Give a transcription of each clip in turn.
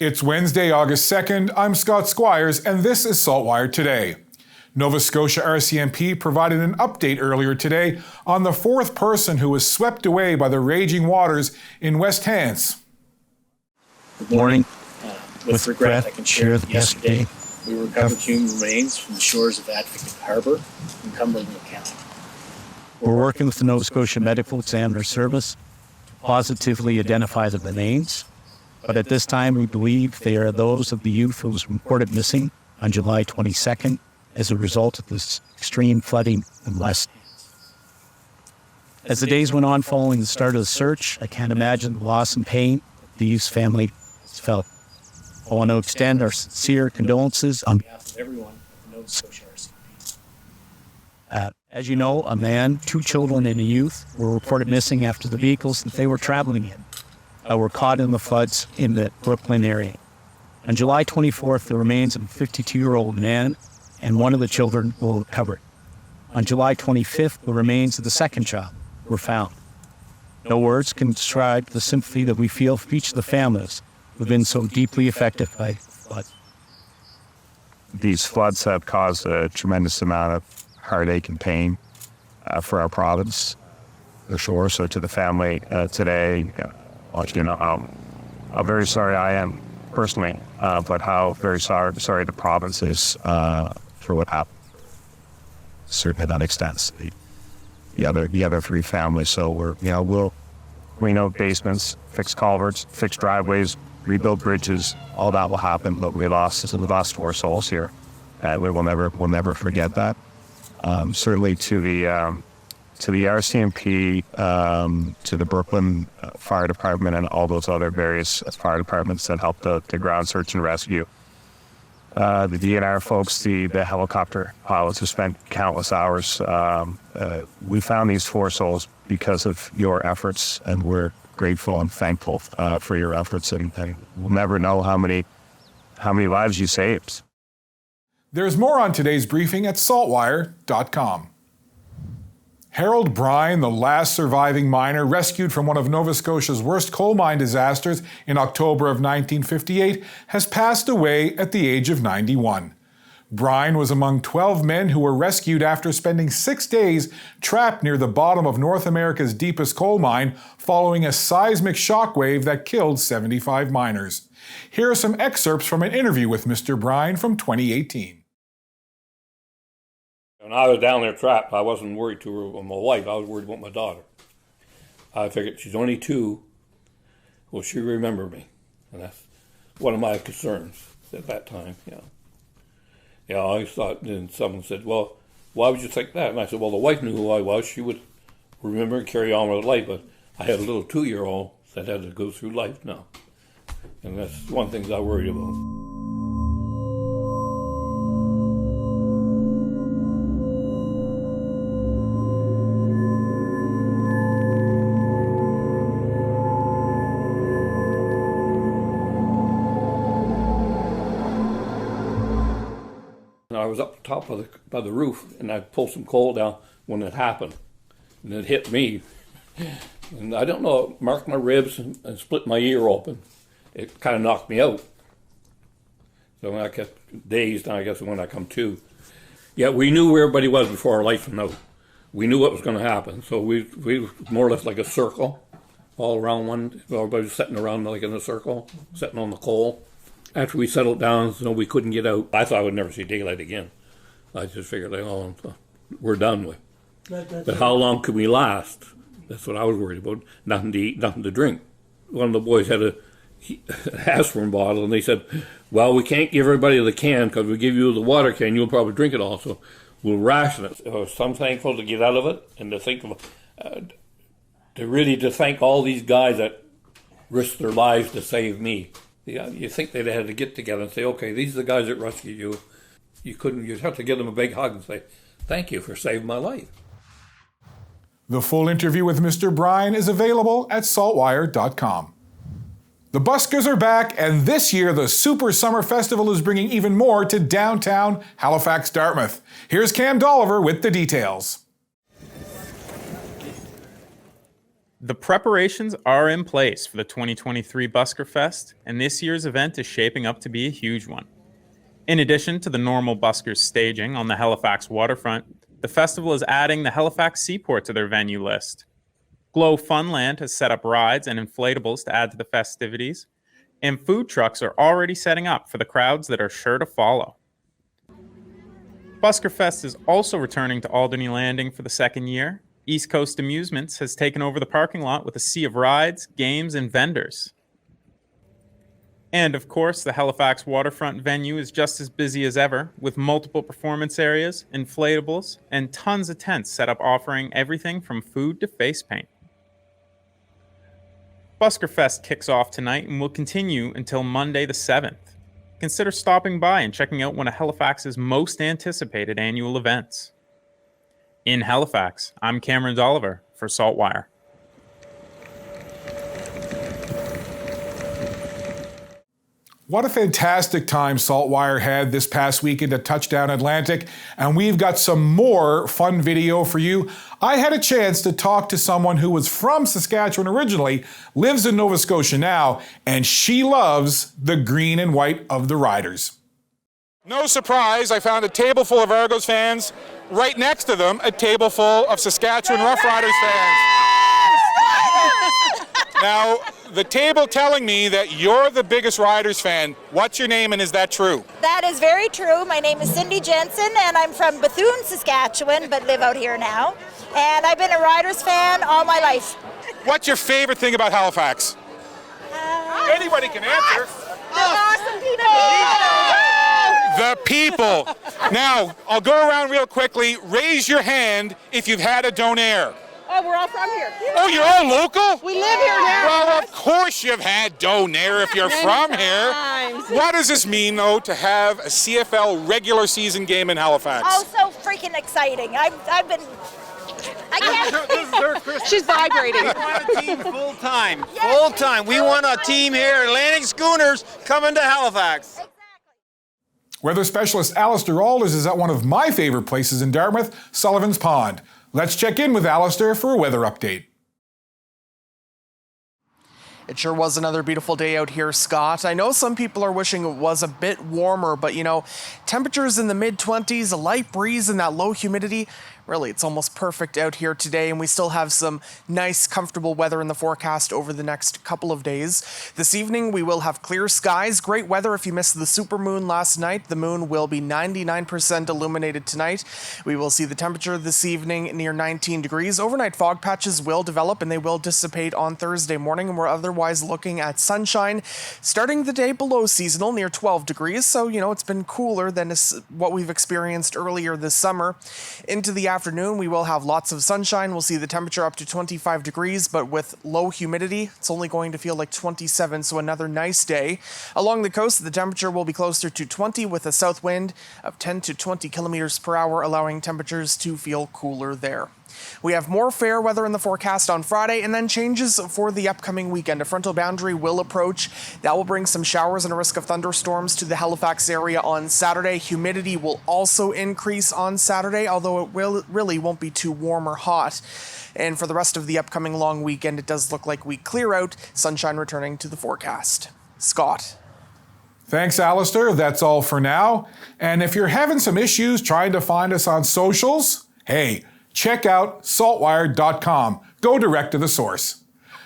It's Wednesday, August 2nd. I'm Scott Squires, and this is SaltWire Today. Nova Scotia RCMP provided an update earlier today on the fourth person who was swept away by the raging waters in West Hants. Good morning. With regret, I can share that yesterday we recovered human remains from the shores of Advocate Harbour in Cumberland County. We're working with the Nova Scotia Medical Examiner Service to positively identify the remains, but at this time we believe they are those of the youth who was reported missing on July 22nd as a result of this extreme flooding in West Hants. As the days went on following the start of the search, I can't imagine the loss and pain the youth's family has felt. I want to extend our sincere condolences on behalf of everyone at the Nova Scotia RCMP. As you know, a man, 2 children, and a youth were reported missing after the vehicles that they were traveling in were caught in the floods in the Brooklyn area. On July 24th, the remains of a 52-year-old man and one of the children were recovered. On July 25th, the remains of the second child were found. No words can describe the sympathy that we feel for each of the families who have been so deeply affected by the flood. These floods have caused a tremendous amount of heartache and pain for our province, for sure. So to the family today, how very sorry I am personally, but how very sorry the province is for what happened. Certainly that extends to the other 3 families. So we'll clean out basements, fix culverts, fix driveways, rebuild bridges. All that will happen. But we lost 4 souls here, and we'll never forget that. Certainly to the RCMP, to the Brooklyn Fire Department, and all those other various fire departments that helped the ground search and rescue. The DNR folks, the helicopter pilots who spent countless hours. We found these 4 souls because of your efforts, and we're grateful and thankful for your efforts. And we'll never know how many lives you saved. There's more on today's briefing at saltwire.com. Harold Brine, the last surviving miner rescued from one of Nova Scotia's worst coal mine disasters in October of 1958, has passed away at the age of 91. Brine was among 12 men who were rescued after spending 6 days trapped near the bottom of North America's deepest coal mine following a seismic shockwave that killed 75 miners. Here are some excerpts from an interview with Mr. Brine from 2018. When I was down there trapped, I wasn't worried about my wife. I was worried about my daughter. I figured she's only 2. Will she remember me? And that's one of my concerns at that time. I always thought, and someone said, well, why would you think that? And I said, well, the wife knew who I was. She would remember and carry on with life. But I had a little 2-year-old that had to go through life now. And that's one of the things I worried about. I was up top by the roof, and I pulled some coal down when it happened, and it hit me. And I don't know, it marked my ribs and split my ear open. It kind of knocked me out. So I kept dazed, and I guess when I come to. Yeah, we knew where everybody was before our lights went out. We knew what was going to happen. So we more or less like a circle, all around one. Everybody was sitting around like in a circle, sitting on the coal. After we settled down, we couldn't get out. I thought I would never see daylight again. I just figured, we're done with. But how long could we last? That's what I was worried about. Nothing to eat, nothing to drink. One of the boys had a aspirin bottle, and they said, well, we can't give everybody the can because we give you the water can, you'll probably drink it all, so we'll ration it. So I'm thankful to get out of it and to think of, to thank all these guys that risked their lives to save me. Yeah, you think they'd had to get together and say, okay, these are the guys that rescued you. You'd have to give them a big hug and say, thank you for saving my life. The full interview with Mr. Brine is available at saltwire.com. The Buskers are back, and this year the Super Summer Festival is bringing even more to downtown Halifax, Dartmouth. Here's Cam Dolliver with the details. The preparations are in place for the 2023 Busker Fest, and this year's event is shaping up to be a huge one. In addition to the normal Buskers staging on the Halifax waterfront, the festival is adding the Halifax Seaport to their venue list. Glow Funland has set up rides and inflatables to add to the festivities, and food trucks are already setting up for the crowds that are sure to follow. Busker Fest is also returning to Alderney Landing for the second year. East Coast Amusements has taken over the parking lot with a sea of rides, games, and vendors. And of course, the Halifax waterfront venue is just as busy as ever, with multiple performance areas, inflatables, and tons of tents set up offering everything from food to face paint. Busker Fest kicks off tonight and will continue until Monday the 7th. Consider stopping by and checking out one of Halifax's most anticipated annual events. In Halifax, I'm Cameron Dolliver for SaltWire. What a fantastic time SaltWire had this past weekend at Touchdown Atlantic, and we've got some more fun video for you. I had a chance to talk to someone who was from Saskatchewan originally, lives in Nova Scotia now, and she loves the green and white of the Riders. No surprise, I found a table full of Argos fans. Right next to them, a table full of Saskatchewan Roughriders fans. Now, the table telling me that you're the biggest Riders fan. What's your name and is that true? That is very true. My name is Cindy Jensen and I'm from Bethune, Saskatchewan, but live out here now. And I've been a Riders fan all my life. What's your favorite thing about Halifax? Anybody can answer. Awesome The people. Now, I'll go around real quickly. Raise your hand if you've had a donair. Oh, we're all from here. Oh, you're all local? We live here now. Well, of course you've had donair if you're from here. What does this mean, though, to have a CFL regular season game in Halifax? Oh, so freaking exciting. I've been... I can't... This is her Christmas. She's vibrating. We want a team full-time. Full-time. We want a team here. Atlantic Schooners coming to Halifax. Weather specialist Allister Aalders is at one of my favorite places in Dartmouth, Sullivan's Pond. Let's check in with Allister for a weather update. It sure was another beautiful day out here, Scott. I know some people are wishing it was a bit warmer, but temperatures in the mid-20s, a light breeze and that low humidity. Really, it's almost perfect out here today, and we still have some nice, comfortable weather in the forecast over the next couple of days. This evening, we will have clear skies. Great weather if you missed the supermoon last night. The moon will be 99% illuminated tonight. We will see the temperature this evening near 19 degrees. Overnight fog patches will develop, and they will dissipate on Thursday morning, and we're otherwise looking at sunshine. Starting the day below seasonal, near 12 degrees, so, it's been cooler than what we've experienced earlier this summer. Into the afternoon, we will have lots of sunshine. We'll see the temperature up to 25 degrees, but with low humidity, it's only going to feel like 27, so another nice day. Along the coast, the temperature will be closer to 20 with a south wind of 10 to 20 kilometers per hour, allowing temperatures to feel cooler there. We have more fair weather in the forecast on Friday and then changes for the upcoming weekend. A frontal boundary will approach. That will bring some showers and a risk of thunderstorms to the Halifax area on Saturday. Humidity will also increase on Saturday, although it really won't be too warm or hot. And for the rest of the upcoming long weekend, it does look like we clear out, sunshine returning to the forecast. Scott. Thanks, Allister. That's all for now. And if you're having some issues trying to find us on socials, hey, check out SaltWire.com. Go direct to the source.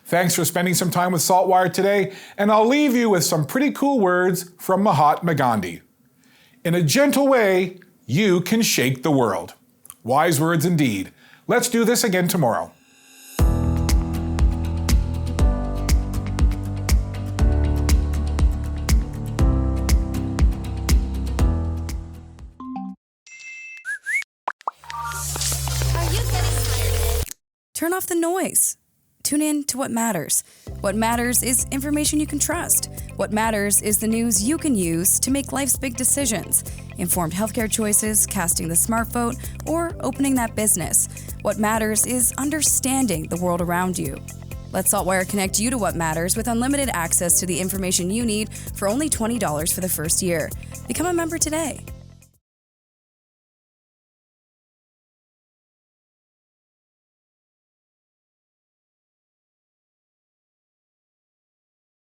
Thanks for spending some time with SaltWire today, and I'll leave you with some pretty cool words from Mahatma Gandhi. In a gentle way, you can shake the world. Wise words indeed. Let's do this again tomorrow. Turn off the noise. Tune in to what matters. What matters is information you can trust. What matters is the news you can use to make life's big decisions. Informed healthcare choices, casting the smart vote, or opening that business. What matters is understanding the world around you. Let SaltWire connect you to what matters with unlimited access to the information you need for only $20 for the first year. Become a member today.